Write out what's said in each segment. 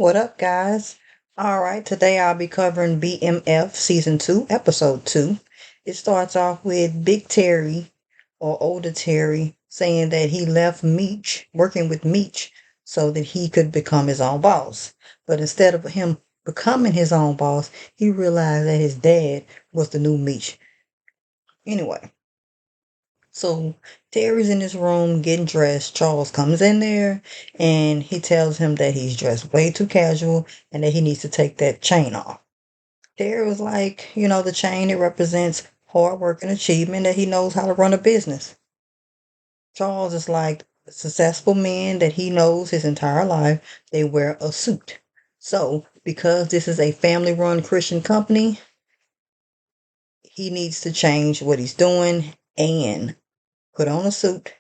What up, guys? All right, today I'll be covering BMF Season 2, Episode 2. It starts off with Big Terry, or older Terry, saying that he left Meech, working with Meech, so that he could become his own boss. But instead of him becoming his own boss, he realized that his dad was the new Meech. Anyway, so Terry's in his room getting dressed. Charles comes in there and he tells him that he's dressed way too casual and that he needs to take that chain off. Terry was like, the chain, it represents hard work and achievement, that he knows how to run a business. Charles is like, successful men that he knows his entire life, they wear a suit. So, because this is a family run Christian company, he needs to change what he's doing and put on a suit.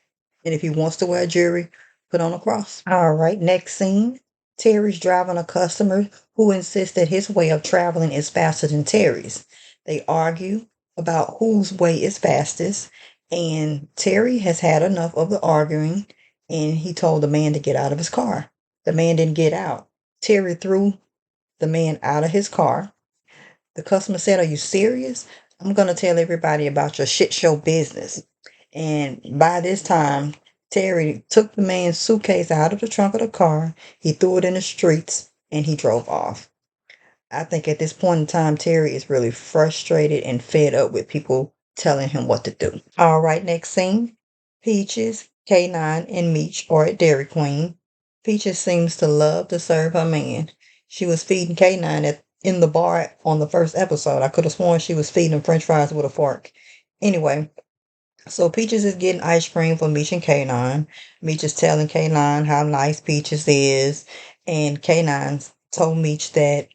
And if he wants to wear jewelry, put on a cross. All right, next scene. Terry's driving a customer who insists that his way of traveling is faster than Terry's. They argue about whose way is fastest, and Terry has had enough of the arguing, and he told the man to get out of his car. The man didn't get out. Terry threw the man out of his car. The customer said, "Are you serious? I'm going to tell everybody about your shit show business." And by this time, Terry took the man's suitcase out of the trunk of the car, he threw it in the streets, and he drove off. I think at this point in time, Terry is really frustrated and fed up with people telling him what to do. All right, next scene. Peaches, K9, and Meech are at Dairy Queen. Peaches seems to love to serve her man. She was feeding K9 in the bar on the first episode. I could have sworn she was feeding him french fries with a fork. Anyway, so Peaches is getting ice cream for Meech and K9. Meech is telling K9 how nice Peaches is, and K9 told Meech that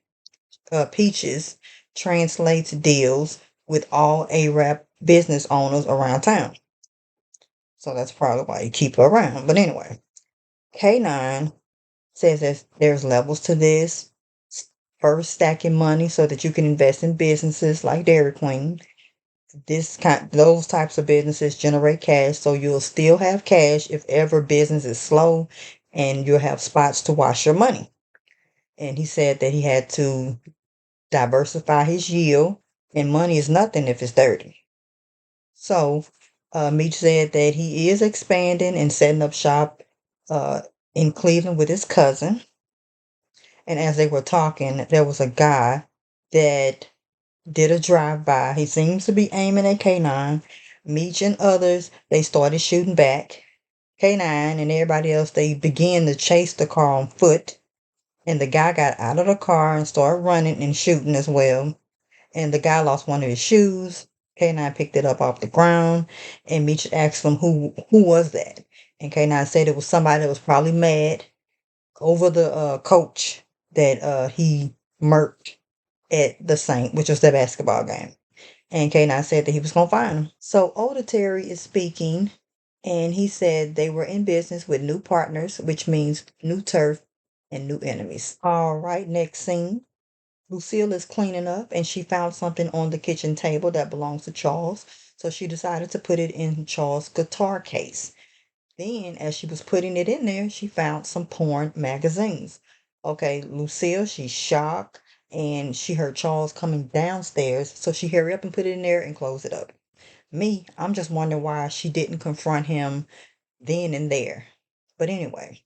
Peaches translates deals with all Arab business owners around town. So that's probably why you keep her around. But anyway, K9 says that there's levels to this. First, stacking money so that you can invest in businesses like Dairy Queen. Those types of businesses generate cash, so you'll still have cash if ever business is slow, and you'll have spots to wash your money. And he said that he had to diversify his yield, and money is nothing if it's dirty. So, Meech said that he is expanding and setting up shop in Cleveland with his cousin. And as they were talking, there was a guy that did a drive-by. He seems to be aiming at K9. Meech and others, they started shooting back. K9 and everybody else, they began to chase the car on foot. And the guy got out of the car and started running and shooting as well. And the guy lost one of his shoes. K9 picked it up off the ground, and Meech asked him who was that. And K9 said it was somebody that was probably mad over the coach that he murked at the Saint, which was the basketball game. And K9 said that he was going to find him. So older Terry is speaking, and he said they were in business with new partners, which means new turf and new enemies. All right, next scene. Lucille is cleaning up and she found something on the kitchen table that belongs to Charles. So she decided to put it in Charles' guitar case. Then, as she was putting it in there, she found some porn magazines. Okay, Lucille, she's shocked and she heard Charles coming downstairs. So she hurried up and put it in there and closed it up. Me, I'm just wondering why she didn't confront him then and there. But anyway,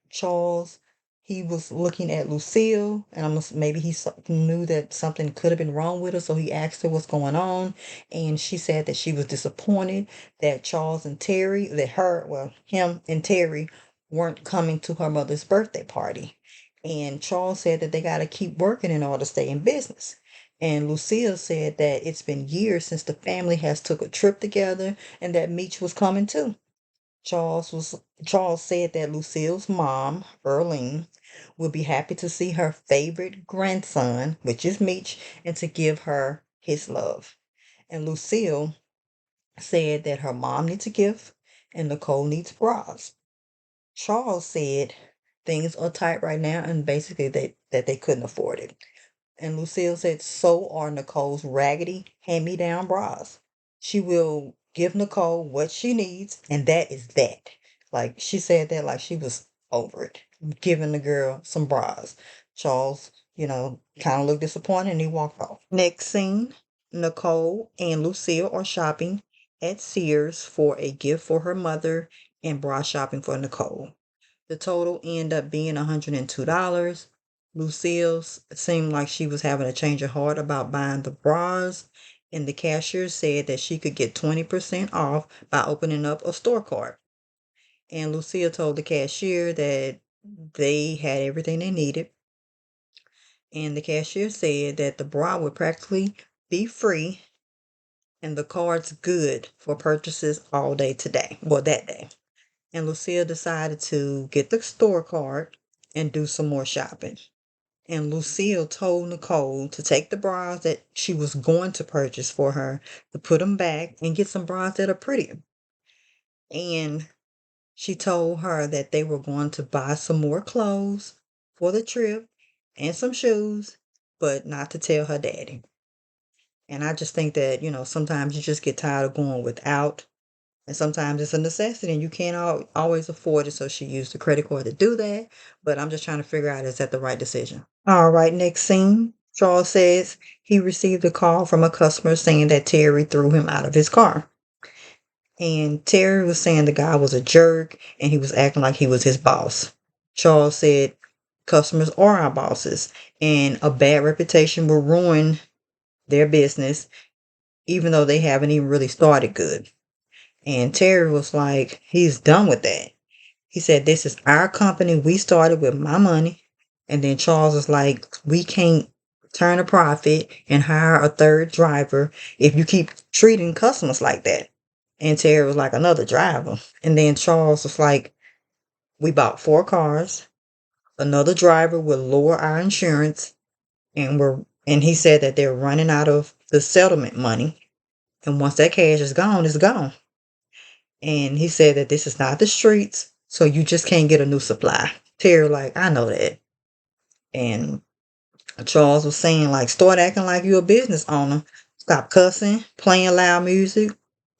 Charles, he was looking at Lucille, and maybe he knew that something could have been wrong with her, so he asked her what's going on, and she said that she was disappointed that Charles and Terry, him and Terry weren't coming to her mother's birthday party. And Charles said that they got to keep working in order to stay in business. And Lucille said that it's been years since the family has took a trip together and that Meech was coming too. Charles said that Lucille's mom, Earlene, would be happy to see her favorite grandson, which is Meech, and to give her his love. And Lucille said that her mom needs a gift and Nicole needs bras. Charles said things are tight right now and basically that they couldn't afford it. And Lucille said, so are Nicole's raggedy hand-me-down bras. She will give Nicole what she needs, and that is that. Like, she said that like she was over it, giving the girl some bras. Charles, kind of looked disappointed and he walked off. Next scene, Nicole and Lucille are shopping at Sears for a gift for her mother and bra shopping for Nicole. The total ended up being $102. Lucille seemed like she was having a change of heart about buying the bras, and the cashier said that she could get 20% off by opening up a store cart. And Lucille told the cashier that they had everything they needed. And the cashier said that the bra would practically be free and the card's good for purchases all day today. Well, that day. And Lucille decided to get the store card and do some more shopping. And Lucille told Nicole to take the bras that she was going to purchase for her, to put them back and get some bras that are prettier. And she told her that they were going to buy some more clothes for the trip and some shoes, but not to tell her daddy. And I just think that, sometimes you just get tired of going without. And sometimes it's a necessity and you can't always afford it. So she used the credit card to do that. But I'm just trying to figure out, is that the right decision? All right, next scene. Charles says he received a call from a customer saying that Terry threw him out of his car. And Terry was saying the guy was a jerk and he was acting like he was his boss. Charles said customers are our bosses and a bad reputation will ruin their business, even though they haven't even really started good. And Terry was like, he's done with that. He said, this is our company. We started with my money. And then Charles was like, we can't turn a profit and hire a third driver if you keep treating customers like that. And Terry was like, another driver. And then Charles was like, we bought 4 cars. Another driver will lower our insurance. And he said that they're running out of the settlement money. And once that cash is gone, it's gone. And he said that this is not the streets, so you just can't get a new supply. Terry like, I know that. And Charles was saying, like, start acting like you're a business owner. Stop cussing, playing loud music,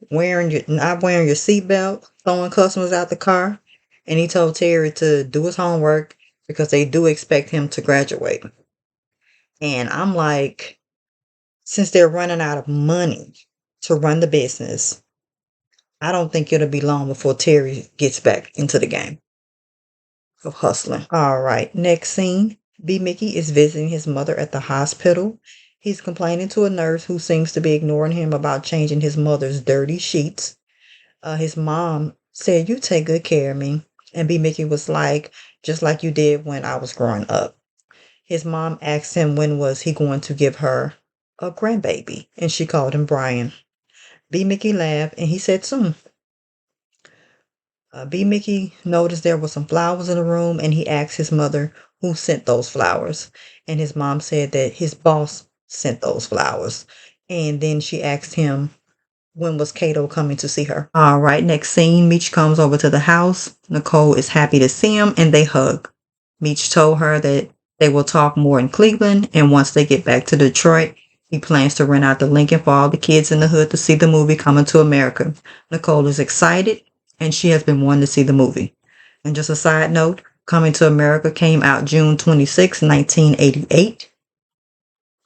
not wearing your seatbelt, throwing customers out the car. And he told Terry to do his homework because they do expect him to graduate. And I'm like, since they're running out of money to run the business, I don't think it'll be long before Terry gets back into the game of hustling. All right, next scene. B. Mickey is visiting his mother at the hospital. He's complaining to a nurse who seems to be ignoring him about changing his mother's dirty sheets. His mom said, you take good care of me. And B. Mickey was like, just like you did when I was growing up. His mom asked him when was he going to give her a grandbaby. And she called him Brian. B. Mickey laughed and he said soon. B. Mickey noticed there were some flowers in the room and he asked his mother who sent those flowers. And his mom said that his boss sent those flowers. And then she asked him when was Kato coming to see her. All right, next scene. Meech comes over to the house. Nicole is happy to see him and they hug. Meech told her that they will talk more in Cleveland and once they get back to Detroit, he plans to rent out the Lincoln for all the kids in the hood to see the movie Coming to America. Nicole is excited and she has been wanting to see the movie. And just a side note, Coming to America came out June 26, 1988.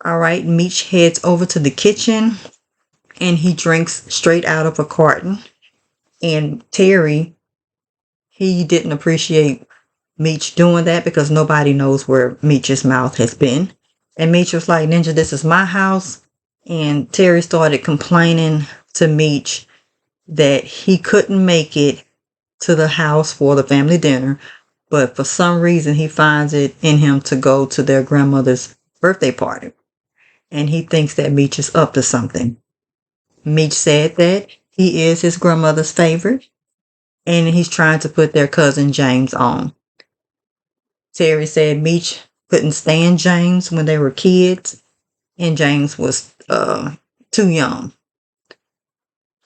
All right, Meech heads over to the kitchen and he drinks straight out of a carton. And Terry, he didn't appreciate Meech doing that because nobody knows where Meech's mouth has been. And Meech was like, Ninja, this is my house. And Terry started complaining to Meech that he couldn't make it to the house for the family dinner, but for some reason he finds it in him to go to their grandmother's birthday party. And he thinks that Meech is up to something. Meech said that he is his grandmother's favorite, and he's trying to put their cousin James on. Terry said Meech couldn't stand James when they were kids, and James was too young.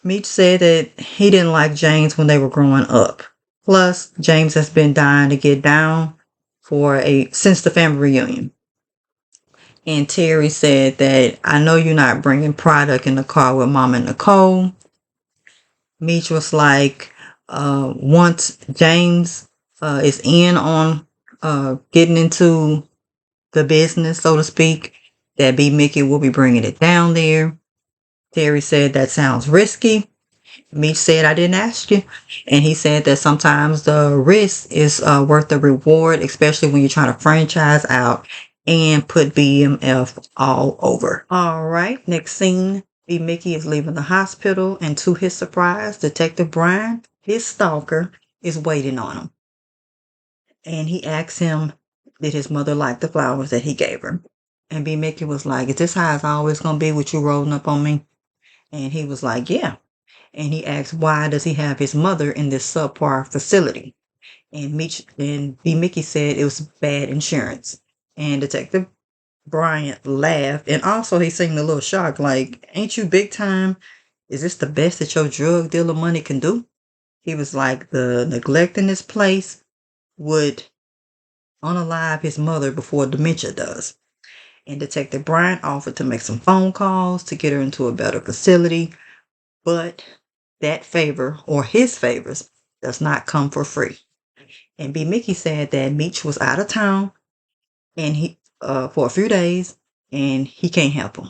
Meech said that he didn't like James when they were growing up. Plus, James has been dying to get down since the family reunion. And Terry said that, I know you're not bringing product in the car with Mom and Nicole. Meech was like, once James is in on getting into the business, so to speak, that B. Mickey will be bringing it down there. Terry said that sounds risky. Meech said, I didn't ask you. And he said that sometimes the risk is worth the reward, especially when you're trying to franchise out and put BMF all over. All right, next scene. B. Mickey is leaving the hospital, and to his surprise, Detective Brian, his stalker, is waiting on him. And he asks him, did his mother like the flowers that he gave her? And B. Mickey was like, is this how it's always going to be with you rolling up on me? And he was like, yeah. And he asked, why does he have his mother in this subpar facility? And B. Mickey said it was bad insurance. And Detective Bryant laughed. And also he seemed a little shocked, like, ain't you big time? Is this the best that your drug dealer money can do? He was like, the neglect in this place would unalive his mother before dementia does. And Detective Bryant offered to make some phone calls to get her into a better facility. But that favor, or his favors, does not come for free. And B. Mickey said that Meech was out of town and he for a few days, and he can't help him.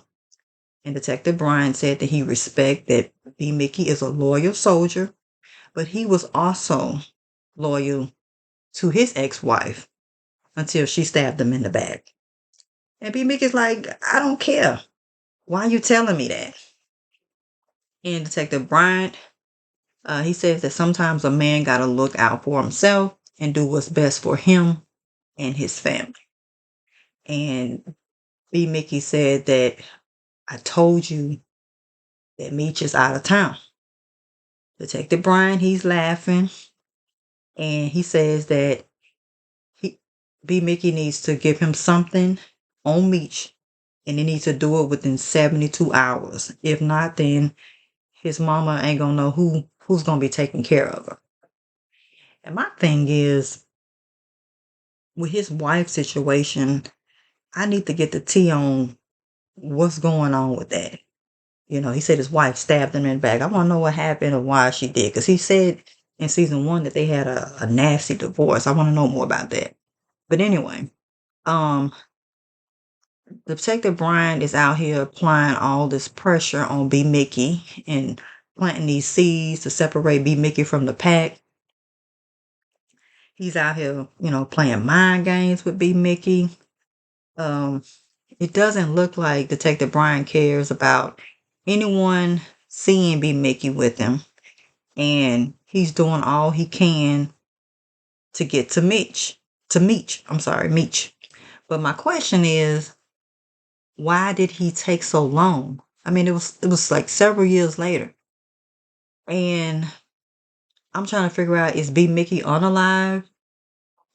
And Detective Brian said that he respect that B. Mickey is a loyal soldier, but he was also loyal to his ex-wife until she stabbed him in the back. And B. Mickey's like, I don't care. Why are you telling me that? And Detective Bryant, he says that sometimes a man got to look out for himself and do what's best for him and his family. And B. Mickey said that I told you that Meech is out of town. Detective Brian, he's laughing. And he says that B. Mickey needs to give him something on Meech. And he needs to do it within 72 hours. If not, then his mama ain't going to know who's going to be taking care of her. And my thing is, with his wife situation, I need to get the tea on what's going on with that. You know, he said his wife stabbed him in the back. I want to know what happened or why she did. Because he said in season 1 that they had a nasty divorce. I want to know more about that. But anyway, Detective Brian is out here applying all this pressure on B. Mickey and planting these seeds to separate B. Mickey from the pack. He's out here, playing mind games with B. Mickey. It doesn't look like Detective Brian cares about anyone seeing B. Mickey with him. And he's doing all he can to get to Meech. But my question is, why did he take so long? I mean, it was like several years later. And I'm trying to figure out, is B. Mickey unalive?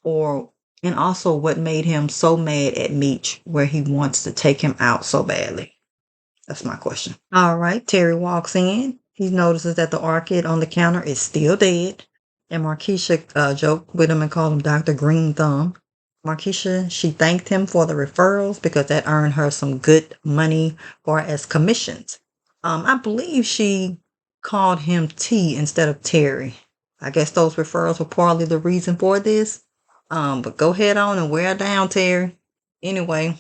And also what made him so mad at Meech where he wants to take him out so badly? That's my question. All right, Terry walks in. He notices that the orchid on the counter is still dead. And Markeisha joked with him and called him Dr. Green Thumb. Markeisha, she thanked him for the referrals because that earned her some good money for as commissions. I believe she called him T instead of Terry. I guess those referrals were partly the reason for this. But go ahead on and wear down, Terry. Anyway,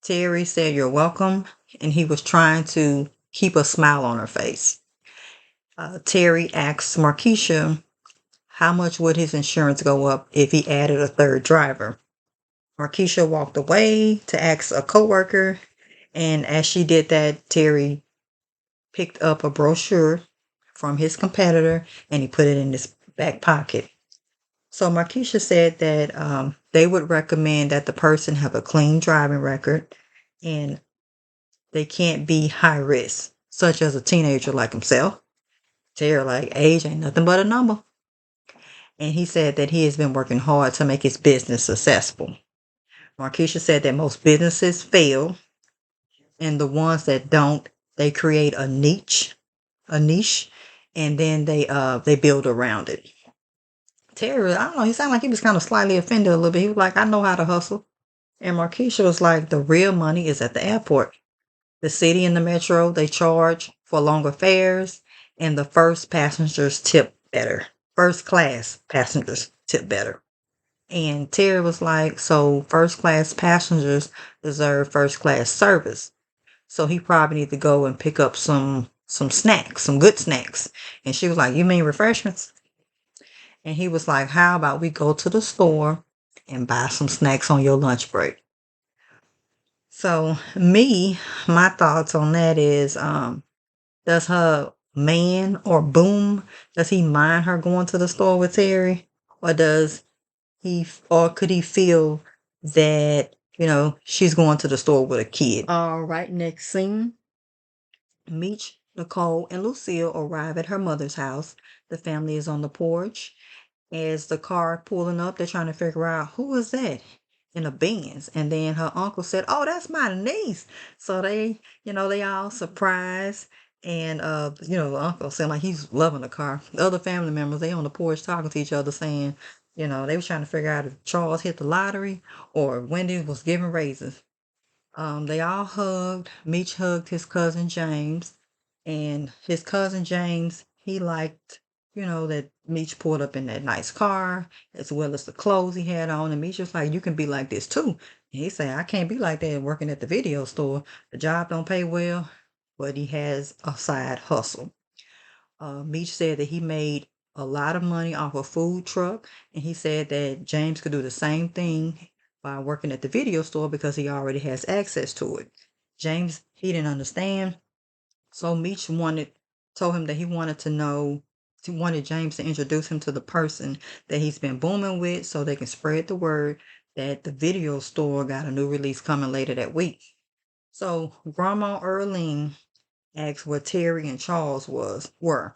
Terry said, you're welcome. And he was trying to keep a smile on her face. Terry asked Markeisha, how much would his insurance go up if he added a third driver? Markeisha walked away to ask a coworker. And as she did that, Terry picked up a brochure from his competitor and he put it in his back pocket. So Markeisha said that they would recommend that the person have a clean driving record and they can't be high risk, such as a teenager like himself. Terry, like, age ain't nothing but a number. And he said that he has been working hard to make his business successful. Markeisha said that most businesses fail, and the ones that don't, they create a niche, and then they build around it. Terry, I don't know, he sounded like he was kind of slightly offended a little bit. He was like, I know how to hustle. And Markeisha was like, the real money is at the airport. The city and the metro, they charge for longer fares, and the first class passengers tip better. And Terry was like, so first class passengers deserve first class service. So he probably need to go and pick up some snacks, some good snacks. And she was like, you mean refreshments? And he was like, how about we go to the store and buy some snacks on your lunch break? So my thoughts on that is, does her man or Boom, does he mind her going to the store with Terry? Or or could he feel that, she's going to the store with a kid? All right, next scene. Meech, Nicole, and Lucille arrive at her mother's house. The family is on the porch. As the car pulling up, they're trying to figure out who is that in a Benz. And then her uncle said, "Oh, that's my niece." So they all surprised. And the uncle said like he's loving the car. The other family members, they on the porch talking to each other, saying, they were trying to figure out if Charles hit the lottery or Wendy was giving raises. They all hugged. Meech hugged his cousin James, and his cousin James, he liked, that Meech pulled up in that nice car, as well as the clothes he had on. And Meech was like, "You can be like this too." And he said, "I can't be like that working at the video store. The job don't pay well, but he has a side hustle." Meech said that he made a lot of money off a food truck, and he said that James could do the same thing by working at the video store because he already has access to it. James, he didn't understand, so Meech told him that he wanted James to introduce him to the person that he's been booming with so they can spread the word that the video store got a new release coming later that week. So Grandma Earlene asked where Terry and Charles were.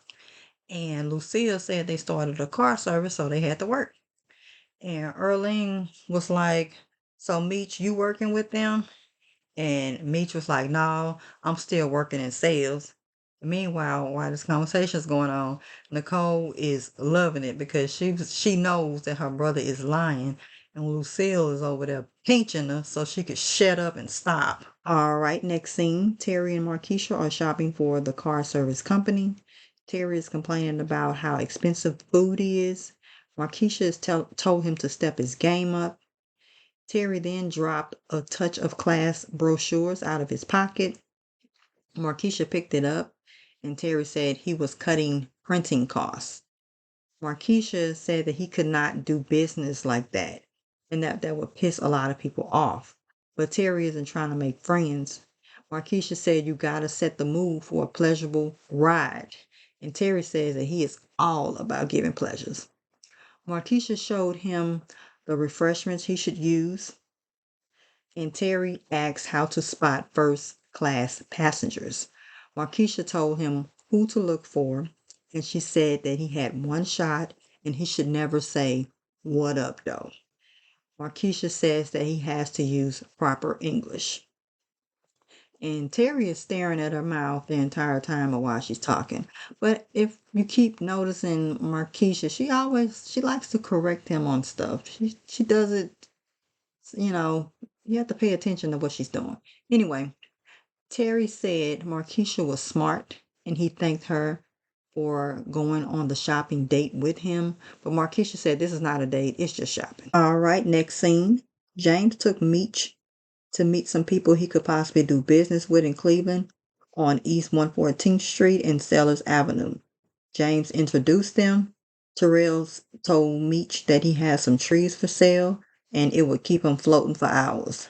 And Lucille said they started a car service, so they had to work. And Earlene was like, "So Meech, you working with them?" And Meech was like, "No, I'm still working in sales." Meanwhile, while this conversation is going on, Nicole is loving it because she knows that her brother is lying, and Lucille is over there pinching her so she could shut up and stop. All right, next scene. Terry and Markeisha are shopping for the car service company. Terry is complaining about how expensive food is. Markeisha has told him to step his game up. Terry then dropped a touch of class brochures out of his pocket. Markeisha picked it up, and Terry said he was cutting printing costs. Markeisha said that he could not do business like that, and that would piss a lot of people off. But Terry isn't trying to make friends. Markeisha said you gotta set the mood for a pleasurable ride. And Terry says that he is all about giving pleasures. Markeisha showed him the refreshments he should use, and Terry asked how to spot first class passengers. Markeisha told him who to look for, and she said that he had one shot and he should never say, "What up, though?" Markeisha says that he has to use proper English. And Terry is staring at her mouth the entire time while she's talking. But if you keep noticing Markeisha, she likes to correct him on stuff. She does it, you have to pay attention to what she's doing. Anyway, Terry said Markeisha was smart and he thanked her for going on the shopping date with him. But Markeisha said this is not a date, it's just shopping. All right, next scene. James took Meech to meet some people he could possibly do business with in Cleveland on East 114th Street and Sellers Avenue. James introduced them. Terrell told Meech that he had some trees for sale and it would keep him floating for hours.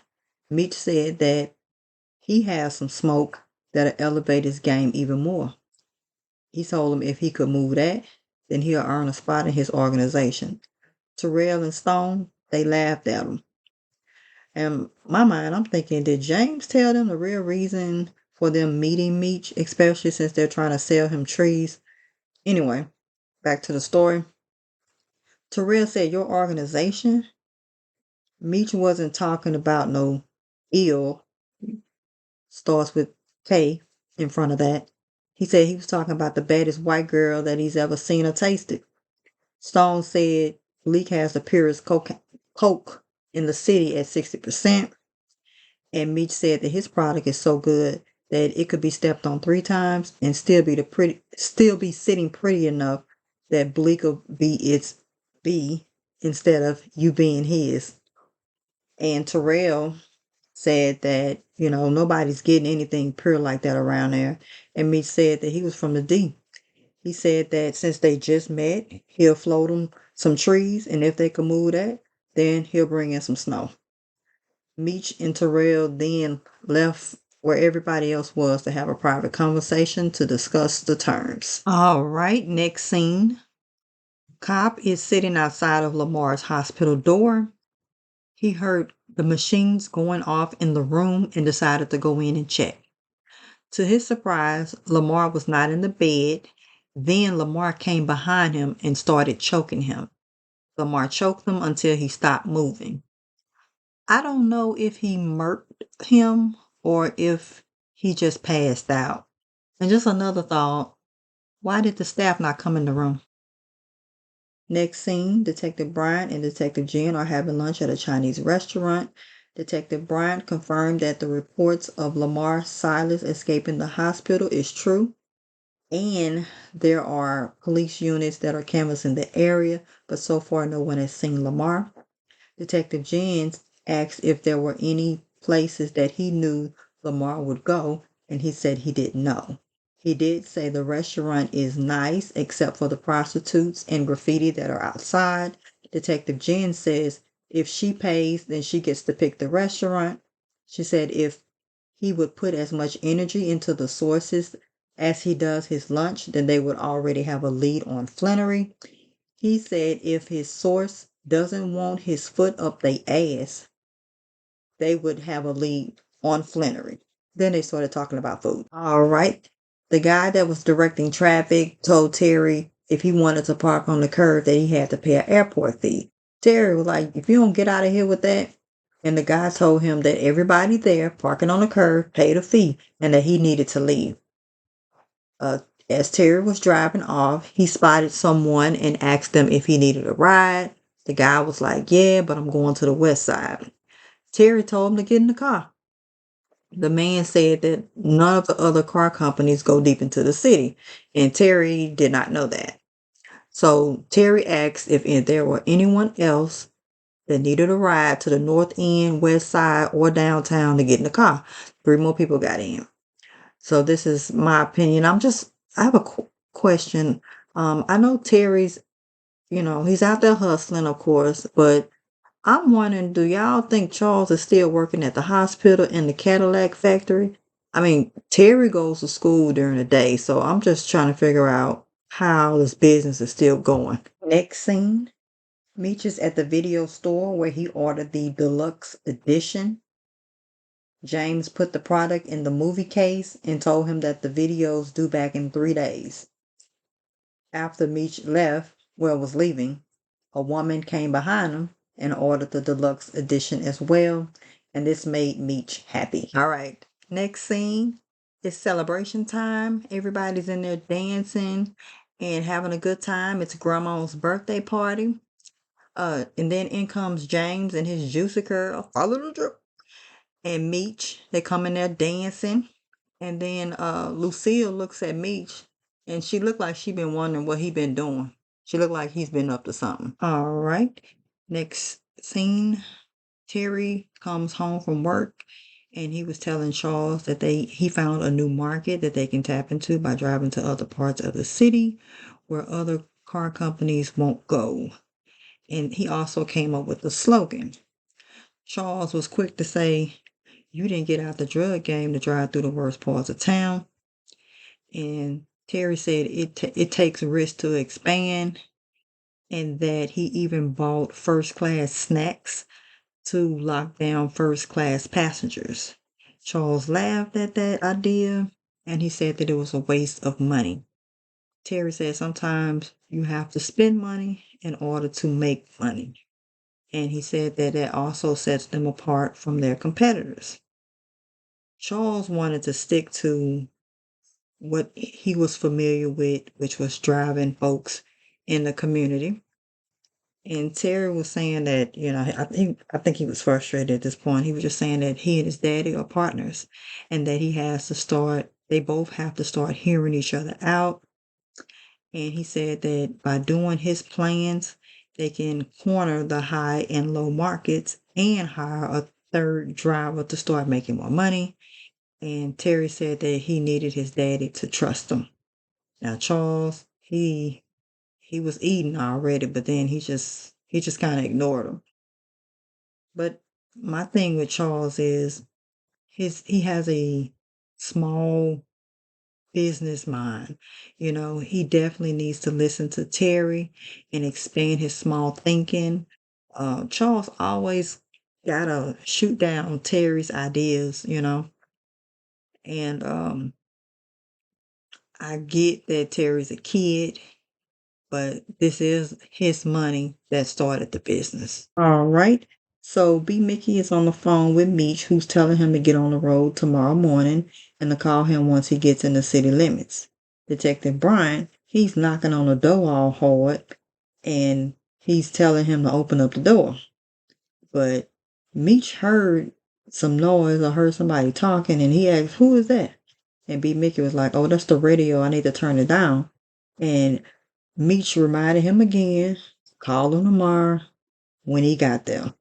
Meech said that he has some smoke that'll elevate his game even more. He told him if he could move that, then he'll earn a spot in his organization. Terrell and Stone, they laughed at him. And my mind, I'm thinking, did James tell them the real reason for them meeting Meech, especially since they're trying to sell him trees? Anyway, back to the story. Terrell said, "Your organization?" Meech wasn't talking about no ill, starts with K in front of that. He said he was talking about the baddest white girl that he's ever seen or tasted. Stone said Bleak has the purest coke in the city at 60%. And Meech said that his product is so good that it could be stepped on 3 times and still be sitting pretty enough that Bleak will be its B instead of you being his. And Terrell said that, nobody's getting anything pure like that around there. And Meech said that he was from the D. He said that since they just met, he'll float them some trees, and if they can move that, then he'll bring in some snow. Meech and Terrell then left where everybody else was to have a private conversation to discuss the terms. All right, next scene. Cop is sitting outside of Lamar's hospital door. He heard the machines going off in the room and decided to go in and check. To his surprise, Lamar was not in the bed. Then Lamar came behind him and started choking him. Lamar choked him until he stopped moving. I don't know if he murked him or if he just passed out. And just another thought, why did the staff not come in the room? Next scene, Detective Bryant and Detective Jen are having lunch at a Chinese restaurant. Detective Bryant confirmed that the reports of Lamar Silas escaping the hospital is true. And there are police units that are canvassing the area, but so far no one has seen Lamar. Detective Jens asked if there were any places that he knew Lamar would go, and he said he didn't know. He did say the restaurant is nice except for the prostitutes and graffiti that are outside. Detective Jen says if she pays, then she gets to pick the restaurant. She said if he would put as much energy into the sources as he does his lunch, then they would already have a lead on Flannery. He said if his source doesn't want his foot up their ass, they would have a lead on Flannery. Then they started talking about food. All right. The guy that was directing traffic told Terry if he wanted to park on the curb that he had to pay an airport fee. Terry was like, if you don't get out of here with that. And the guy told him that everybody there parking on the curb paid a fee and that he needed to leave. As Terry was driving off, he spotted someone and asked them if he needed a ride. The guy was like, yeah, but I'm going to the west side. Terry told him to get in the car. The man said that none of the other car companies go deep into the city, and Terry did not know that. So Terry asked if there were anyone else that needed a ride to the north end, west side, or downtown to get in the car. 3 more people got in. So this is my opinion. I have a question. I know Terry's, he's out there hustling, of course, but I'm wondering, do y'all think Charles is still working at the hospital in the Cadillac factory? I mean, Terry goes to school during the day, so I'm just trying to figure out how this business is still going. Next scene, Meech is at the video store where he ordered the deluxe edition. James put the product in the movie case and told him that the videos due back in 3 days. After Meech was leaving, a woman came behind him and ordered the deluxe edition as well, and this made Meech happy. All right, next scene is celebration time. Everybody's in there dancing and having a good time. It's grandma's birthday party. And then in comes James and his juicy girl, follow the drip, and Meech. They come in there dancing, and then Lucille looks at Meech, and she looked like she been wondering what he been doing. She looked like he's been up to something. All right. Next scene, Terry comes home from work, and he was telling Charles that he found a new market that they can tap into by driving to other parts of the city where other car companies won't go. And he also came up with the slogan. Charles was quick to say, you didn't get out the drug game to drive through the worst parts of town. And Terry said it takes risk to expand, and that he even bought first class snacks to lock down first class passengers. Charles laughed at that idea, and he said that it was a waste of money. Terry said sometimes you have to spend money in order to make money. And he said that it also sets them apart from their competitors. Charles wanted to stick to what he was familiar with, which was driving folks in the community. And Terry was saying that, I think he was frustrated at this point. He was just saying that he and his daddy are partners, and that they both have to start hearing each other out. And he said that by doing his plans, they can corner the high and low markets and hire a third driver to start making more money. And Terry said that he needed his daddy to trust him. Now Charles, he was eating already, but then he just kind of ignored him. But my thing with Charles is he has a small business mind. He definitely needs to listen to Terry and expand his small thinking. Charles always gotta shoot down Terry's ideas, and I get that Terry's a kid, but this is his money that started the business. All right. So B Mickey is on the phone with Meech, who's telling him to get on the road tomorrow morning and to call him once he gets in the city limits. Detective Brian, he's knocking on the door all hard and he's telling him to open up the door. But Meech heard some noise or heard somebody talking and he asked, "Who is that?" And B Mickey was like, "Oh, that's the radio. I need to turn it down." And Meech reminded him again, call him tomorrow when he got there.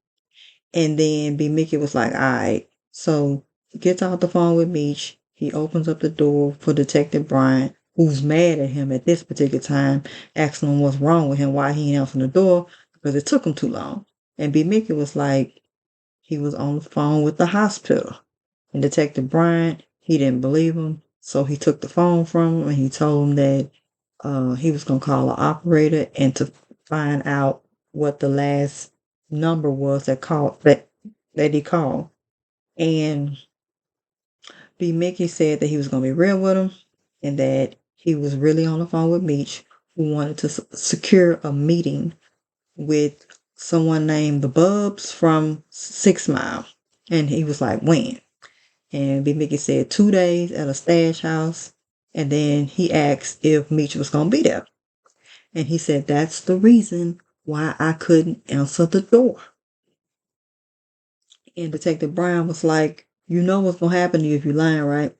And then B Mickey was like, all right. So he gets off the phone with Meech. He opens up the door for Detective Bryant, who's mad at him at this particular time, asking him what's wrong with him, why he ain't answering the door, because it took him too long. And B Mickey was like, he was on the phone with the hospital. And Detective Bryant, he didn't believe him. So he took the phone from him and he told him that he was going to call an operator and to find out what the last number was that he called. And B Mickey said that he was going to be real with him and that he was really on the phone with Meech, who wanted to secure a meeting with someone named the Bubs from 6 Mile. And he was like, when? And B Mickey said 2 days at a stash house. And then he asked if Meech was going to be there. And he said, that's the reason why I couldn't answer the door. And Detective Brown was like, you know what's going to happen to you if you lying, right?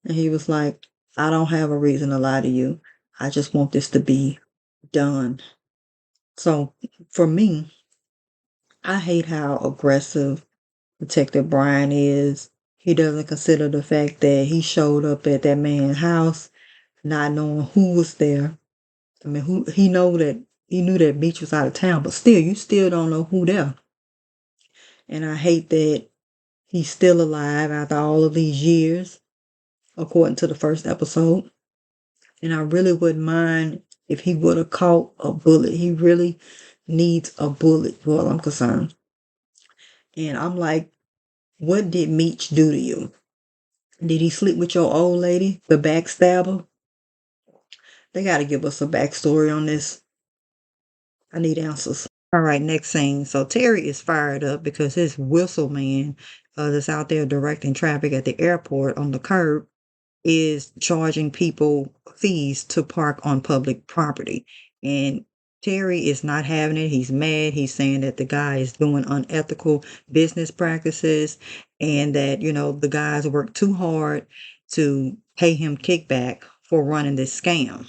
And he was like, I don't have a reason to lie to you. I just want this to be done. So for me, I hate how aggressive Detective Brian is. He doesn't consider the fact that he showed up at that man's house not knowing who was there. I mean, he knew that Meech was out of town, but still, you still don't know who there. And I hate that he's still alive after all of these years, according to the first episode. And I really wouldn't mind if he would have caught a bullet. He really needs a bullet, as well I'm concerned. And I'm like, what did Meech do to you? Did he sleep with your old lady, the backstabber? They got to give us a backstory on this. I need answers. All right, next scene. So Terry is fired up because his whistle man that's out there directing traffic at the airport on the curb is charging people fees to park on public property. And Terry is not having it. He's mad. He's saying that the guy is doing unethical business practices and that, the guys work too hard to pay him kickback for running this scam.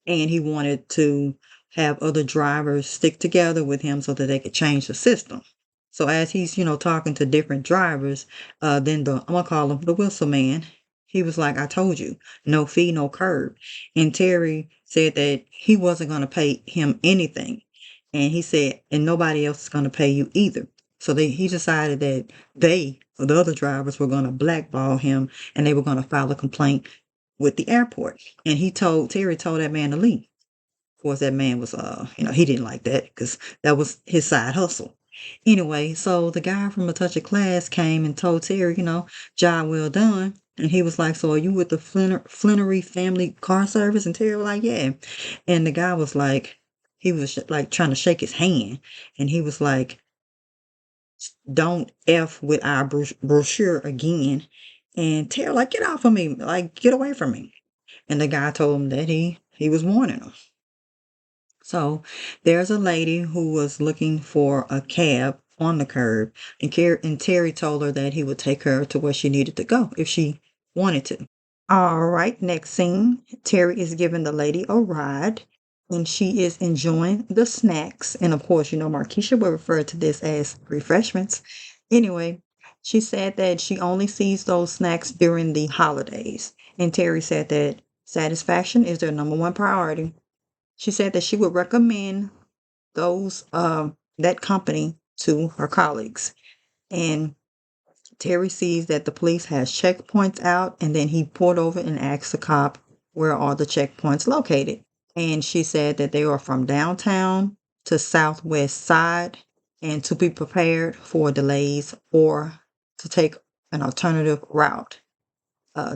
And he wanted to have other drivers stick together with him so that they could change the system. So as he's, talking to different drivers, then I'm gonna call him the whistle man. He was like, I told you, no fee, no curb. And Terry said that he wasn't gonna pay him anything. And he said, and nobody else is gonna pay you either. So he decided that the other drivers were gonna blackball him and they were gonna file a complaint with the airport. And Terry told that man to leave. Of course, that man was, he didn't like that because that was his side hustle. Anyway, so the guy from A Touch of Class came and told Terry, job well done. And he was like, so are you with the Flannery Family Car Service? And Terry was like, yeah. And the guy was like, he was like trying to shake his hand. And he was like, don't F with our brochure again. And Terry like, get off of me. Like, get away from me. And the guy told him that he was warning him. So there's a lady who was looking for a cab on the curb, and Terry told her that he would take her to where she needed to go if she wanted to. All right, next scene. Terry is giving the lady a ride, and she is enjoying the snacks. And of course, Markeisha will refer to this as refreshments. Anyway, she said that she only sees those snacks during the holidays. And Terry said that satisfaction is their number one priority. She said that she would recommend that company to her colleagues. And Terry sees that the police has checkpoints out, and then he pulled over and asked the cop where are the checkpoints located. And she said that they are from downtown to southwest side, and to be prepared for delays or to take an alternative route.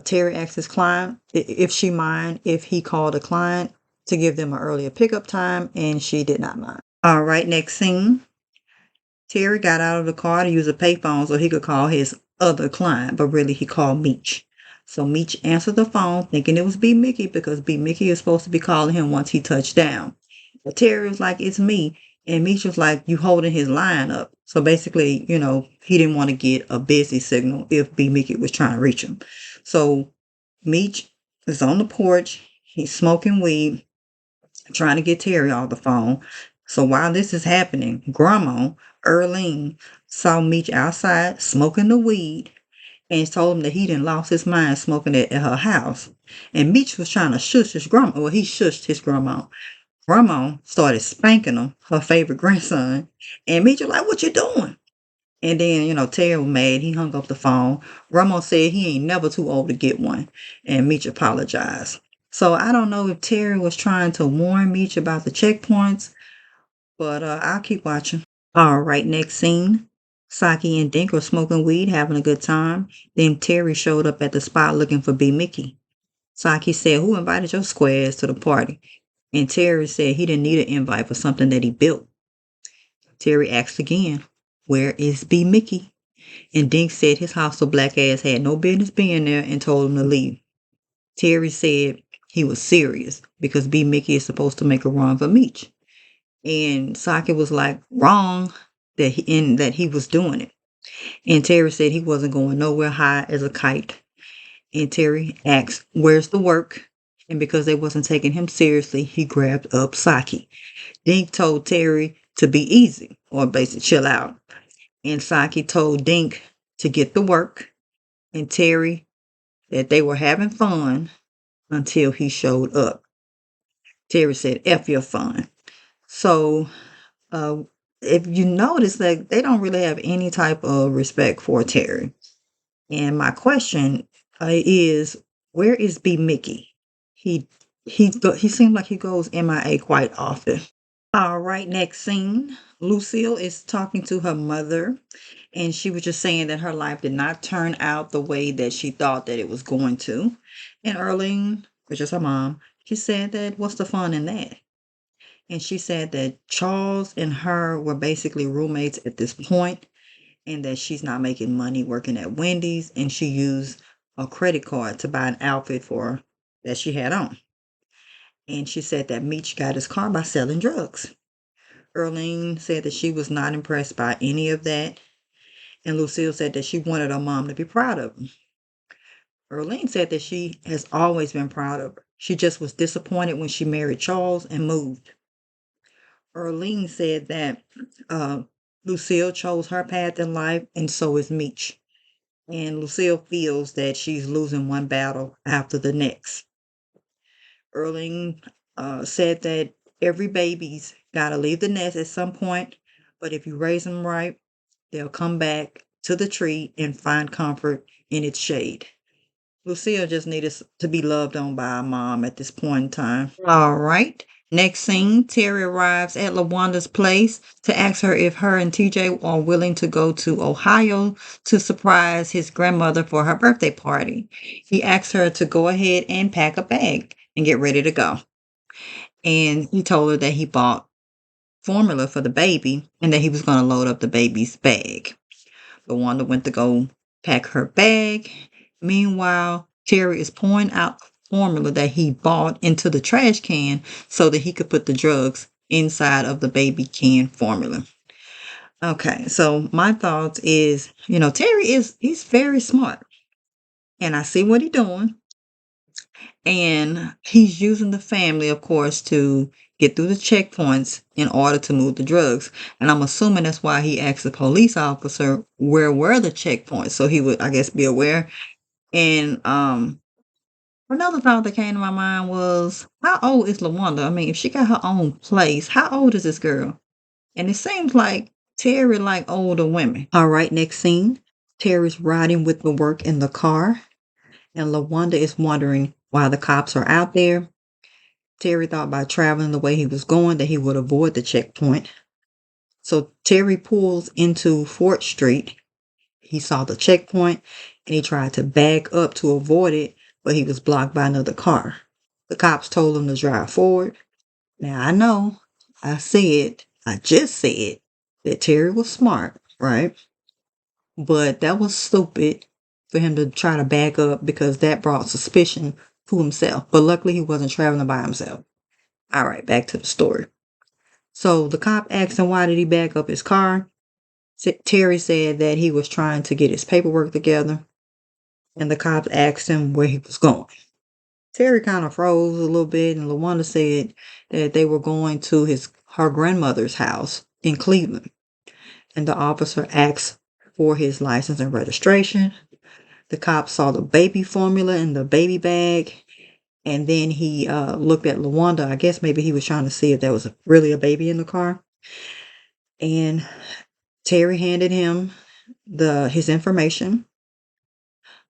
Terry asked his client if she mind if he called a client to give them an earlier pickup time, and she did not mind. All right, next scene. Terry got out of the car to use a payphone so he could call his other client, but really he called Meech. So Meech answered the phone thinking it was B. Mickey because B. Mickey is supposed to be calling him once he touched down. But Terry was like, it's me. And Meech was like, you holding his line up. So basically, he didn't want to get a busy signal if B. Mickey was trying to reach him. So Meech is on the porch. He's smoking weed, trying to get Terry off the phone. So while this is happening, Grandma, Earlene, saw Meech outside smoking the weed and told him that he didn't lost his mind smoking it at her house. And Meech was trying to shush his grandma. Well, he shushed his grandma. Grandma started spanking him, her favorite grandson. And Meech was like, what you doing? And then, Terry was mad. He hung up the phone. Grandma said he ain't never too old to get one. And Meech apologized. So I don't know if Terry was trying to warn Meech about the checkpoints, but I'll keep watching. All right, next scene. Saki and Dink are smoking weed, having a good time. Then Terry showed up at the spot looking for B. Mickey. Saki said, who invited your squares to the party? And Terry said he didn't need an invite for something that he built. Terry asked again, where is B. Mickey? And Dink said his hostile black ass had no business being there and told him to leave. Terry said he was serious because B. Mickey is supposed to make a run for Meech. And Saki was like, wrong, that he was doing it. And Terry said he wasn't going nowhere high as a kite. And Terry asked, where's the work? And because they wasn't taking him seriously, he grabbed up Saki. Dink told Terry to be easy, or basically chill out. And Saki told Dink to get the work, and Terry that they were having fun until he showed up. Terry said, F your fun. So if you notice that they don't really have any type of respect for Terry. And my question is, where is B. Mickey? He seems like he goes MIA quite often. All right, next scene. Lucille is talking to her mother, and she was just saying that her life did not turn out the way that she thought that it was going to. And Earlene, which is her mom, she said that what's the fun in that? And she said that Charles and her were basically roommates at this point, and that she's not making money working at Wendy's, and she used a credit card to buy an outfit for her that she had on. And she said that Meech got his car by selling drugs. Earlene said that she was not impressed by any of that, and Lucille said that she wanted her mom to be proud of him. Earlene said that she has always been proud of her. She just was disappointed when she married Charles and moved. Earlene said that Lucille chose her path in life, and so is Meech. And Lucille feels that she's losing one battle after the next. Earlene said that every baby's got to leave the nest at some point, but if you raise them right, they'll come back to the tree and find comfort in its shade. Lucille just needed to be loved on by a mom at this point in time. All right. Next scene, Terry arrives at LaWanda's place to ask her if her and TJ are willing to go to Ohio to surprise his grandmother for her birthday party. He asks her to go ahead and pack a bag and get ready to go. And he told her that he bought formula for the baby and that he was going to load up the baby's bag. LaWanda went to go pack her bag. Meanwhile, Terry is pouring out formula that he bought into the trash can so that he could put the drugs inside of the baby can formula. Okay, so my thoughts is, Terry he's very smart. And I see what he's doing. And he's using the family, of course, to get through the checkpoints in order to move the drugs. And I'm assuming that's why he asked the police officer where were the checkpoints, so he would, I guess, be aware. And another thought that came to my mind was, how old is LaWanda? I mean, if she got her own place, how old is this girl? And it seems like Terry like older women. All right, next scene. Terry's riding with the work in the car, and LaWanda is wondering why the cops are out there. Terry thought by traveling the way he was going that he would avoid the checkpoint. So Terry pulls into Fort Street. He saw the checkpoint and he tried to back up to avoid it, but he was blocked by another car. The cops told him to drive forward. Now I know I just said that Terry was smart, right? But that was stupid for him to try to back up because that brought suspicion to himself. But luckily he wasn't traveling by himself. All right, back to the story. So the cop asked him why did he back up his car. Terry said that he was trying to get his paperwork together. And the cops asked him where he was going. Terry kind of froze a little bit, and LaWanda said that they were going to her grandmother's house in Cleveland. And the officer asked for his license and registration. The cop saw the baby formula in the baby bag. And then he looked at LaWanda. I guess maybe he was trying to see if there was really a baby in the car. And Terry handed him his information.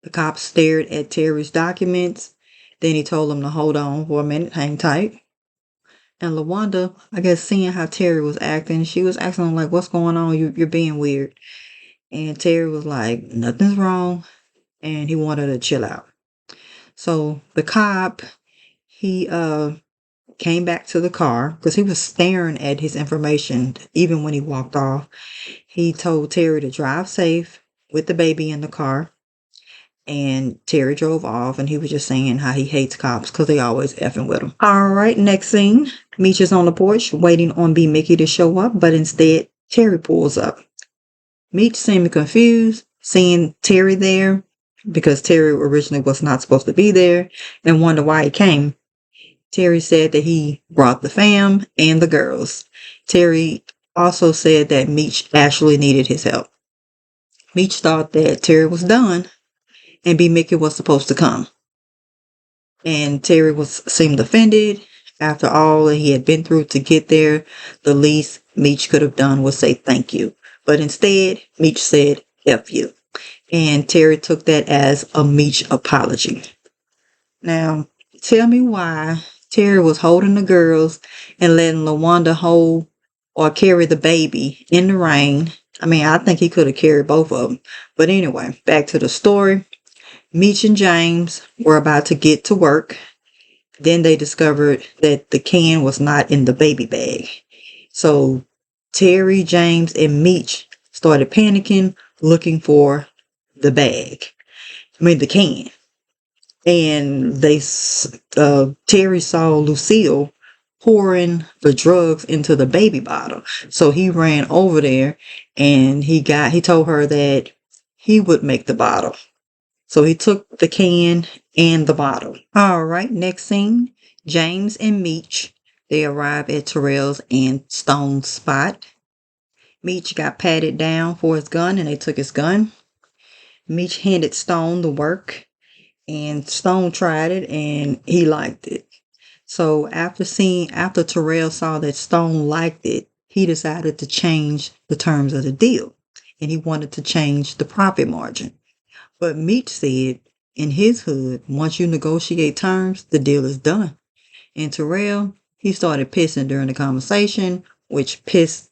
The cop stared at Terry's documents. Then he told him to hold on for a minute, hang tight. And LaWanda, I guess seeing how Terry was acting, she was asking him like, what's going on? You're being weird. And Terry was like, nothing's wrong. And he wanted to chill out. So the cop, he came back to the car because he was staring at his information even when he walked off. He told Terry to drive safe with the baby in the car. And Terry drove off, and he was just saying how he hates cops because they always effing with him. All right, next scene. Meech is on the porch waiting on B. Mickey to show up, but instead, Terry pulls up. Meech seemed confused seeing Terry there because Terry originally was not supposed to be there and wondered why he came. Terry said that he brought the fam and the girls. Terry also said that Meech actually needed his help. Meech thought that Terry was done and B. Mickey was supposed to come. And Terry seemed offended. After all that he had been through to get there, the least Meech could have done was say thank you. But instead, Meech said F you. And Terry took that as a Meech apology. Now, tell me why Terry was holding the girls and letting LaWanda hold or carry the baby in the rain. I mean, I think he could have carried both of them. But anyway, back to the story. Meech and James were about to get to work. Then they discovered that the can was not in the baby bag. So Terry, James, and Meech started panicking, looking for the can. And Terry saw Lucille pouring the drugs into the baby bottle. So he ran over there and he told her that he would make the bottle. So he took the can and the bottle. All right, next scene. James and Meech, they arrive at Terrell's and Stone's spot. Meech got patted down for his gun and they took his gun. Meech handed Stone the work and Stone tried it and he liked it. So after Terrell saw that Stone liked it, he decided to change the terms of the deal and he wanted to change the profit margin. But Meech said, in his hood, once you negotiate terms, the deal is done. And Terrell, he started pissing during the conversation, which pissed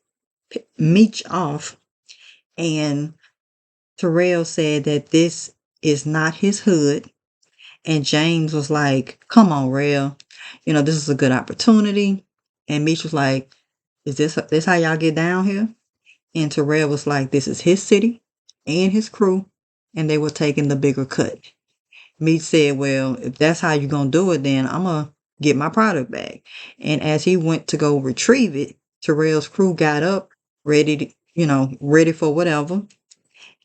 Meech off. And Terrell said that this is not his hood. And James was like, come on, Rel. This is a good opportunity. And Meech was like, is this how y'all get down here? And Terrell was like, this is his city and his crew. And they were taking the bigger cut. Meech said, well, if that's how you're going to do it, then I'm going to get my product back. And as he went to go retrieve it, Terrell's crew got up, ready for whatever.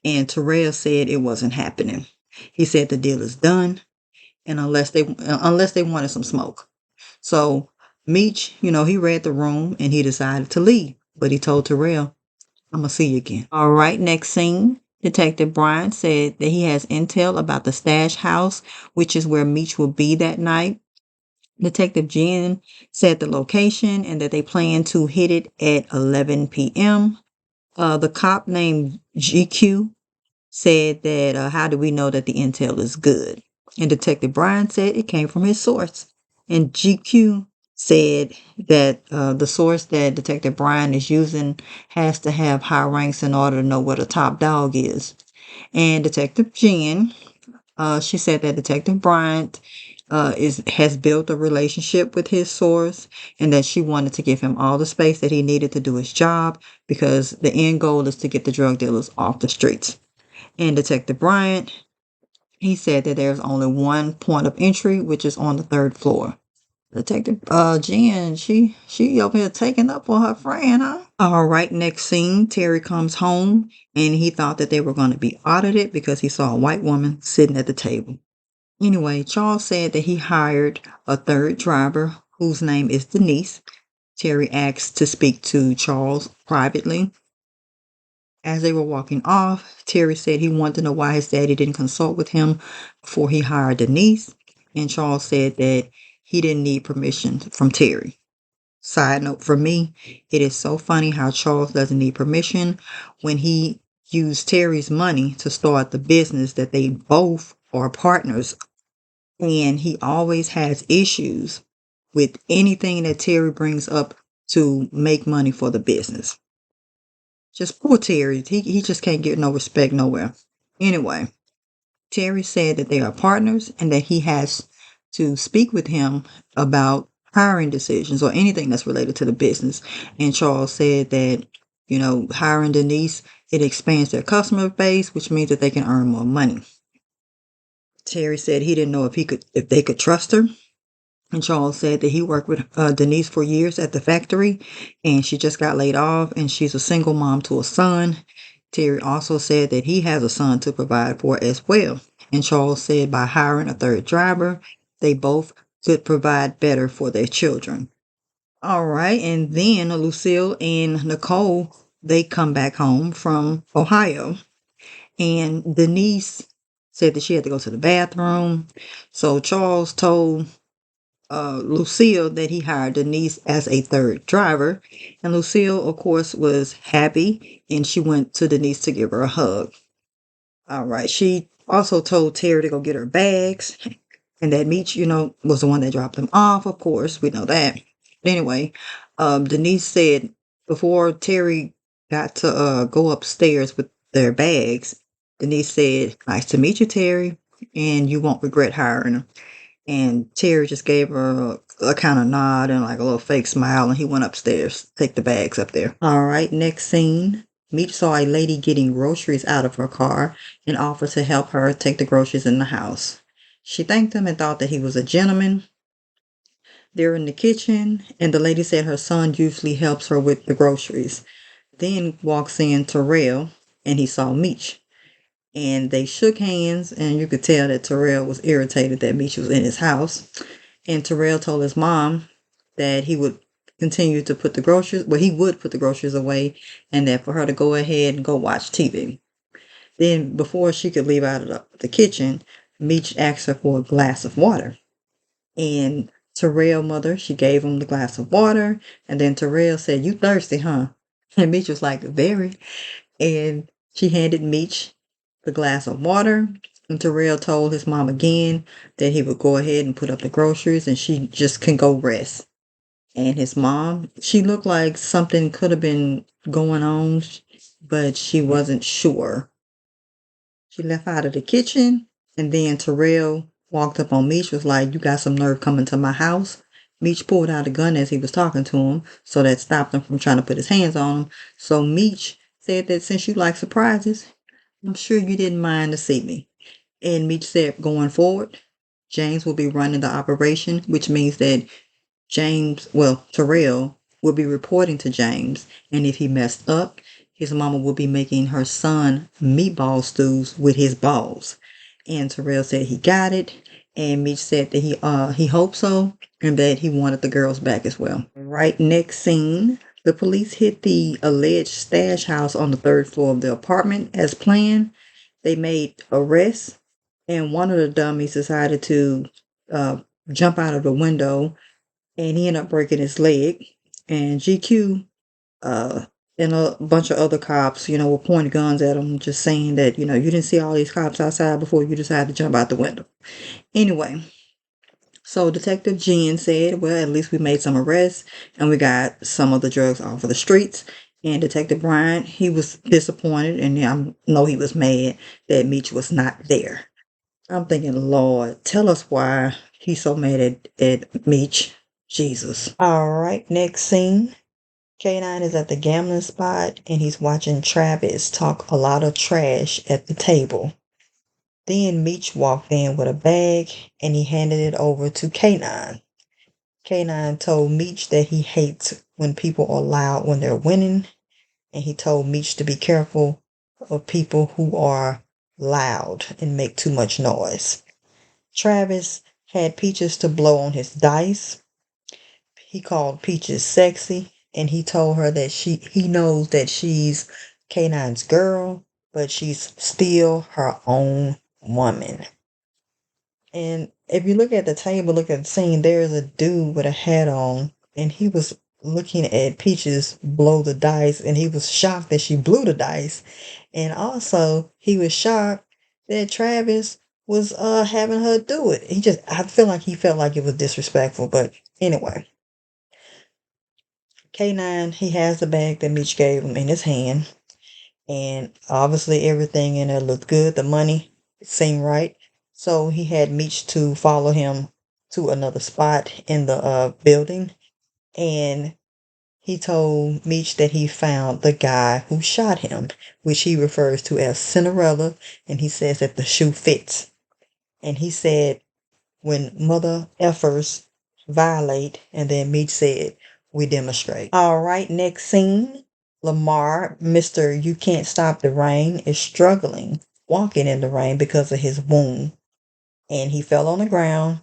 And Terrell said it wasn't happening. He said the deal is done. And unless they wanted some smoke. So Meech, he read the room and he decided to leave. But he told Terrell, I'm going to see you again. All right, next scene. Detective Bryant said that he has intel about the stash house, which is where Meech will be that night. Detective Jen said the location and that they plan to hit it at 11 p.m. The cop named GQ said that, how do we know that the intel is good? And Detective Bryant said it came from his source. And GQ said that the source that Detective Bryant is using has to have high ranks in order to know what a top dog is. And Detective Jen, she said that Detective Bryant has built a relationship with his source and that she wanted to give him all the space that he needed to do his job because the end goal is to get the drug dealers off the streets. And Detective Bryant, he said that there's only one point of entry, which is on the 3rd floor. Detective Jen, she over here taking up for her friend, huh? All right, next scene, Terry comes home and he thought that they were going to be audited because he saw a white woman sitting at the table. Anyway, Charles said that he hired a 3rd driver whose name is Denise. Terry asked to speak to Charles privately. As they were walking off, Terry said he wanted to know why his daddy didn't consult with him before he hired Denise. And Charles said that he didn't need permission from Terry. Side note for me, it is so funny how Charles doesn't need permission when he used Terry's money to start the business that they both are partners. And he always has issues with anything that Terry brings up to make money for the business. Just poor Terry. He just can't get no respect nowhere. Anyway, Terry said that they are partners and that he has to speak with him about hiring decisions or anything that's related to the business. And Charles said that, hiring Denise, it expands their customer base, which means that they can earn more money. Terry said he didn't know if they could trust her. And Charles said that he worked with Denise for years at the factory and she just got laid off and she's a single mom to a son. Terry also said that he has a son to provide for as well. And Charles said by hiring a 3rd driver, they both could provide better for their children. All right. And then Lucille and Nicole, they come back home from Ohio. And Denise said that she had to go to the bathroom. So Charles told Lucille that he hired Denise as a 3rd driver. And Lucille, of course, was happy and she went to Denise to give her a hug. All right. She also told Terry to go get her bags and that Meech, was the one that dropped them off. Of course, we know that. But anyway, Denise said before Terry got to go upstairs with their bags, Denise said, nice to meet you, Terry, and you won't regret hiring her. And Terry just gave her a kind of nod and like a little fake smile, and he went upstairs, take the bags up there. All right, next scene. Meech saw a lady getting groceries out of her car and offered to help her take the groceries in the house. She thanked him and thought that he was a gentleman. They're in the kitchen, and the lady said her son usually helps her with the groceries. Then walks in Terrell, and he saw Meech. And they shook hands, and you could tell that Terrell was irritated that Meech was in his house. And Terrell told his mom that he would continue to put the groceries, he would put the groceries away, and that for her to go ahead and go watch TV. Then, before she could leave out of the kitchen, Meech asked her for a glass of water. And Terrell mother, she gave him the glass of water, and then Terrell said, "You thirsty, huh?" And Meech was like, "Very." And she handed Meech the glass of water. And Terrell told his mom again that he would go ahead and put up the groceries and she just can go rest. And his mom, she looked like something could have been going on, but she wasn't sure. She left out of the kitchen, and then Terrell walked up on Meech, was like, "You got some nerve coming to my house." Meech pulled out a gun as he was talking to him, so that stopped him from trying to put his hands on him. So Meech said that since you like surprises, I'm sure you didn't mind to see me. And Meech said, going forward, James will be running the operation, which means that Terrell will be reporting to James. And if he messed up, his mama will be making her son meatball stews with his balls. And Terrell said he got it. And Meech said that he hoped so and that he wanted the girls back as well. Right, next scene, the police hit the alleged stash house on the third floor of the apartment as planned. They made arrests, and one of the dummies decided to uh, jump out of the window, and he ended up breaking his leg. And GQ and a bunch of other cops, were pointing guns at him, just saying that, you didn't see all these cops outside before you decided to jump out the window. Anyway, so Detective Jen said, well, at least we made some arrests and we got some of the drugs off of the streets. And Detective Bryant, he was disappointed, and I know he was mad that Meech was not there. I'm thinking, Lord, tell us why he's so mad at Meech. Jesus. All right, next scene. K9 is at the gambling spot and he's watching Travis talk a lot of trash at the table. Then Meech walked in with a bag and he handed it over to K9. K9 told Meech that he hates when people are loud when they're winning, and he told Meech to be careful of people who are loud and make too much noise. Travis had Peaches to blow on his dice. He called Peaches sexy, and he told her that he knows that she's K9's girl, but she's still her own woman. And if you look at the table, look at the scene, there's a dude with a hat on, and he was looking at Peaches blow the dice, and he was shocked that she blew the dice. And also, he was shocked that Travis was having her do it. I feel like he felt like it was disrespectful, but anyway. K9, he has the bag that Meech gave him in his hand, and obviously everything in there looked good. The money seemed right. So he had Meech to follow him to another spot in the building, and he told Meech that he found the guy who shot him, which he refers to as Cinderella, and he says that the shoe fits. And he said, when mother effers violate, and then Meech said, we demonstrate. All right, next scene. Lamar, Mr. You Can't Stop the Rain, is struggling walking in the rain because of his wound. And he fell on the ground.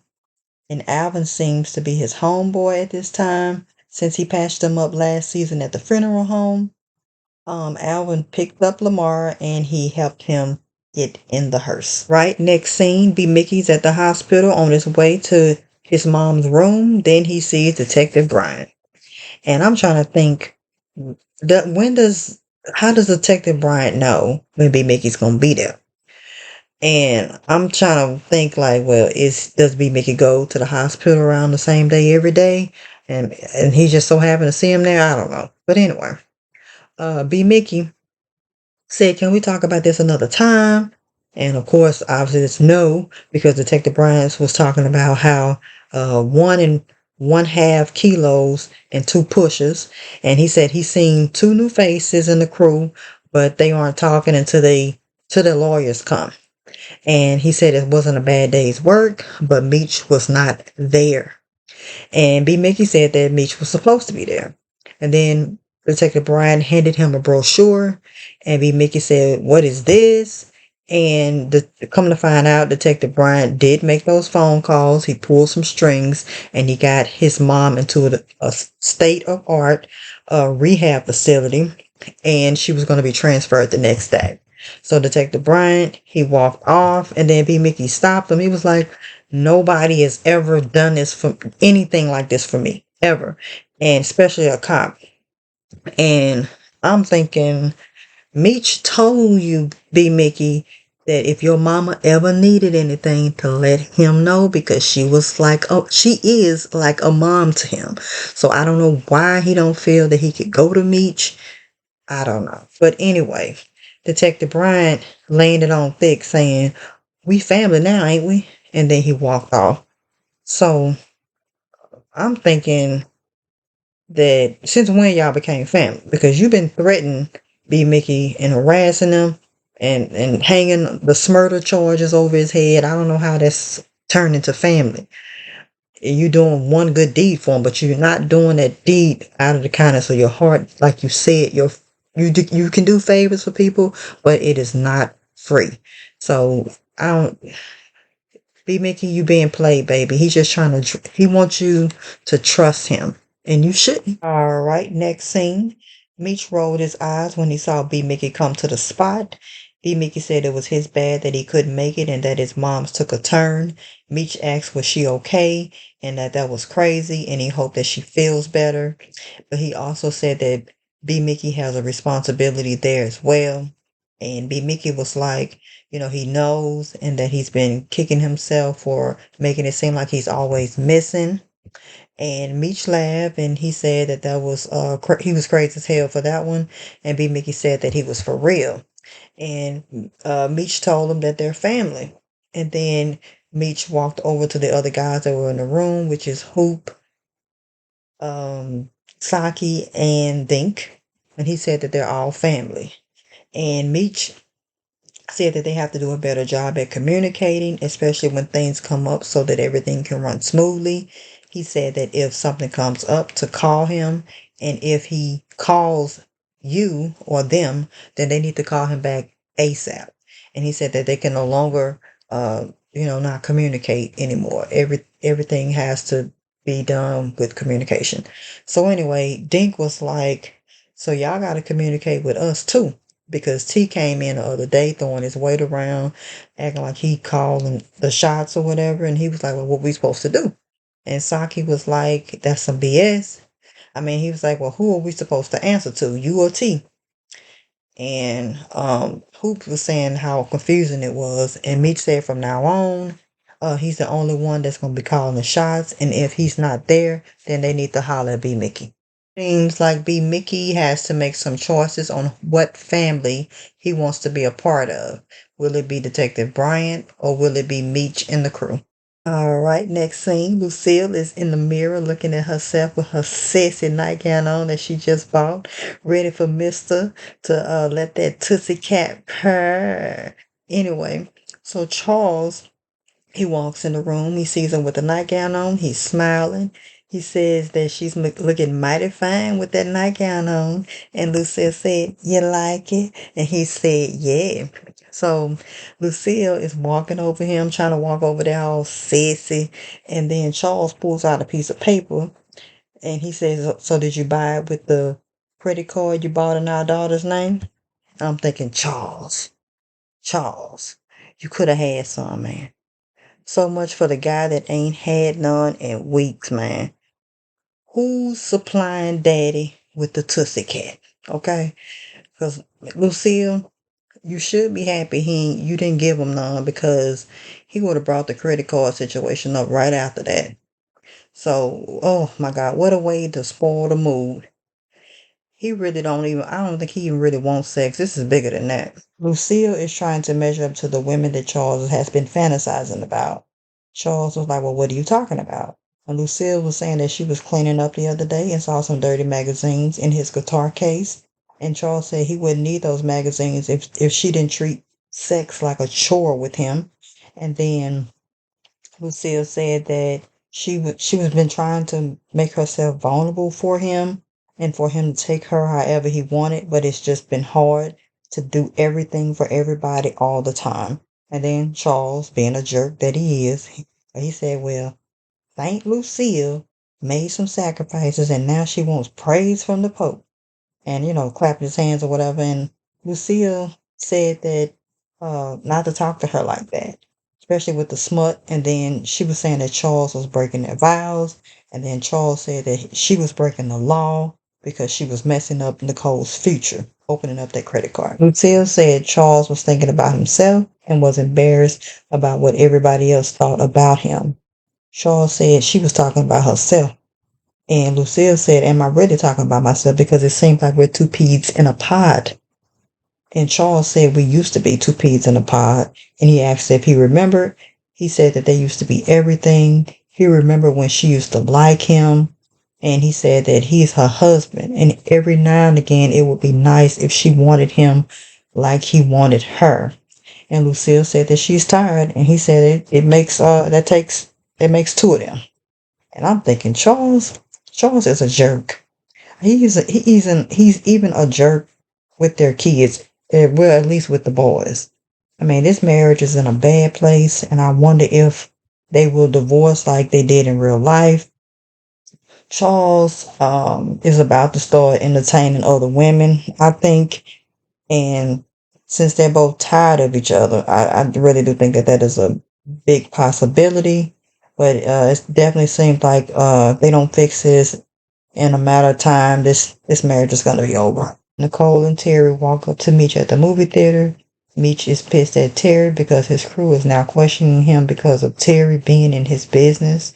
And Alvin seems to be his homeboy at this time, since he patched him up last season at the funeral home. Alvin picked up Lamar and he helped him get in the hearse. Right, next scene, B. Mickey's at the hospital on his way to his mom's room. Then he sees Detective Bryant. And I'm trying to think, how does Detective Bryant know when B. Mickey's gonna be there? And I'm trying to think like, well, does B. Mickey go to the hospital around the same day every day? And he just so happened to see him there? I don't know. But anyway, B. Mickey said, can we talk about this another time? And of course, obviously it's no, because Detective Bryant was talking about how 1.5 kilos and 2 pushes. And he said he's seen 2 new faces in the crew, but they aren't talking until the lawyers come. And he said it wasn't a bad day's work, but Meech was not there. And B. Mickey said that Meech was supposed to be there. And then Detective Bryant handed him a brochure, and B. Mickey said, what is this? And come to find out, Detective Bryant did make those phone calls. He pulled some strings, and he got his mom into a state-of-art rehab facility, and she was going to be transferred the next day. So Detective Bryant, he walked off, and then B. Mickey stopped him. He was like, nobody has ever done this for anything like this for me, ever. And especially a cop. And I'm thinking, Meech told you, B. Mickey, that if your mama ever needed anything to let him know, because she is like a mom to him. So I don't know why he don't feel that he could go to Meech. I don't know. But anyway, Detective Bryant landed on thick saying, we family now, ain't we? And then he walked off. So I'm thinking that since when y'all became family? Because you've been threatening B. Mickey and harassing him and hanging the smurder charges over his head. I don't know how that's turned into family. You doing one good deed for him, but you're not doing that deed out of the kindness of your heart. Like you said, you can do favors for people, but it is not free. So B Mickey, you being played, baby. He's just trying to, he wants you to trust him. And you shouldn't. All right, next scene. Meech rolled his eyes when he saw B Mickey come to the spot. B Mickey said it was his bad that he couldn't make it and that his mom's took a turn. Meech asked was she okay and that was crazy and he hoped that she feels better. But he also said that B Mickey has a responsibility there as well. And B Mickey was like, he knows and that he's been kicking himself for making it seem like he's always missing. And Meech laughed and he said that was he was crazy as hell for that one. And B Mickey said that he was for real. And Meech told him that they're family. And then Meech walked over to the other guys that were in the room, which is Hoop, Saki, and Dink. And he said that they're all family. And Meech said that they have to do a better job at communicating, especially when things come up so that everything can run smoothly. He said that if something comes up to call him, and if he calls you or them, then they need to call him back ASAP. And he said that they can no longer, not communicate anymore. Everything has to be done with communication. So anyway, Dink was like, so y'all got to communicate with us too. Because T came in the other day throwing his weight around, acting like he calling the shots or whatever. And he was like, well, what we supposed to do? And Saki was like, that's some BS. I mean, he was like, well, who are we supposed to answer to, you or T? And Hoop was saying how confusing it was. And Meech said from now on, he's the only one that's going to be calling the shots. And if he's not there, then they need to holler at B Mickey. Seems like B Mickey has to make some choices on what family he wants to be a part of. Will it be Detective Bryant or will it be Meech and the crew? All right, next scene. Lucille is in the mirror looking at herself with her sexy nightgown on that she just bought, ready for Mister to let that Tootsie Cat purr. Anyway, so Charles, he walks in the room. He sees him with the nightgown on. He's smiling. He says that she's looking mighty fine with that nightgown on. And Lucille said, you like it? And he said, yeah. So Lucille is walking over him, trying to walk over there all sassy. And then Charles pulls out a piece of paper. And he says, so did you buy it with the credit card you bought in our daughter's name? I'm thinking, Charles, you could have had some, man. So much for the guy that ain't had none in weeks, man. Who's supplying daddy with the Tootsie Cat? Okay? Because Lucille, you should be happy you didn't give him none because he would have brought the credit card situation up right after that. So, oh my God, what a way to spoil the mood. He really I don't think he even really wants sex. This is bigger than that. Lucille is trying to measure up to the women that Charles has been fantasizing about. Charles was like, well, what are you talking about? And Lucille was saying that she was cleaning up the other day and saw some dirty magazines in his guitar case. And Charles said he wouldn't need those magazines if she didn't treat sex like a chore with him. And then Lucille said that she was been trying to make herself vulnerable for him and for him to take her however he wanted, but it's just been hard to do everything for everybody all the time. And then Charles, being a jerk that he is, he said, well, Saint Lucille made some sacrifices and now she wants praise from the Pope. And, clapping his hands or whatever. And Lucille said that not to talk to her like that, especially with the smut. And then she was saying that Charles was breaking their vows. And then Charles said that she was breaking the law because she was messing up Nicole's future, opening up that credit card. Lucille said Charles was thinking about himself and was embarrassed about what everybody else thought about him. Charles said she was talking about herself. And Lucille said, am I really talking about myself? Because it seems like we're two peas in a pod. And Charles said we used to be two peas in a pod. And he asked if he remembered. He said that they used to be everything. He remembered when she used to like him. And he said that he's her husband. And every now and again, it would be nice if she wanted him like he wanted her. And Lucille said that she's tired. And he said it makes two of them. And I'm thinking, Charles is a jerk. He's even a jerk with their kids. Well, at least with the boys. I mean, this marriage is in a bad place, and I wonder if they will divorce like they did in real life. Charles is about to start entertaining other women, I think, and since they're both tired of each other, I really do think that that is a big possibility. But it definitely seems like they don't fix this in a matter of time. This marriage is gonna be over. Nicole and Terry walk up to Meech at the movie theater. Meech is pissed at Terry because his crew is now questioning him because of Terry being in his business.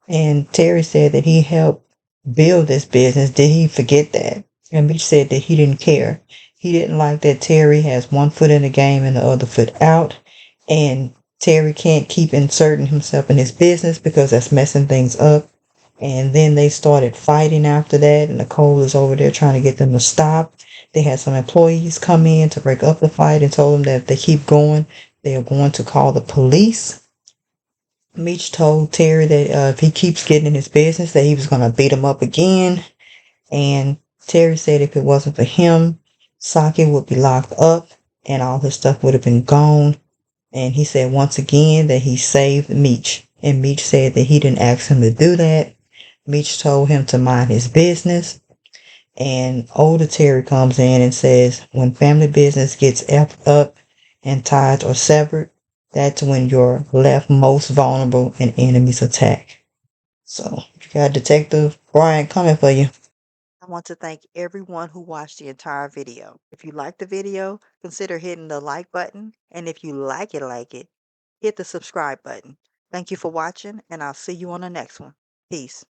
And Terry said that he helped build this business. Did he forget that? And Mitch said that he didn't care. He didn't like that Terry has one foot in the game and the other foot out. And Terry can't keep inserting himself in his business because that's messing things up. And then they started fighting after that. And Nicole is over there trying to get them to stop. They had some employees come in to break up the fight and told them that if they keep going, they are going to call the police. Meech told Terry that if he keeps getting in his business, that he was going to beat him up again. And Terry said if it wasn't for him, Saki would be locked up and all his stuff would have been gone. And he said once again that he saved Meech. And Meech said that he didn't ask him to do that. Meech told him to mind his business. And older Terry comes in and says, when family business gets effed up and ties are severed, that's when you're left most vulnerable and enemies attack. So you got Detective Brian coming for you. I want to thank everyone who watched the entire video. If you liked the video, consider hitting the like button. And if you like it, hit the subscribe button. Thank you for watching, and I'll see you on the next one. Peace.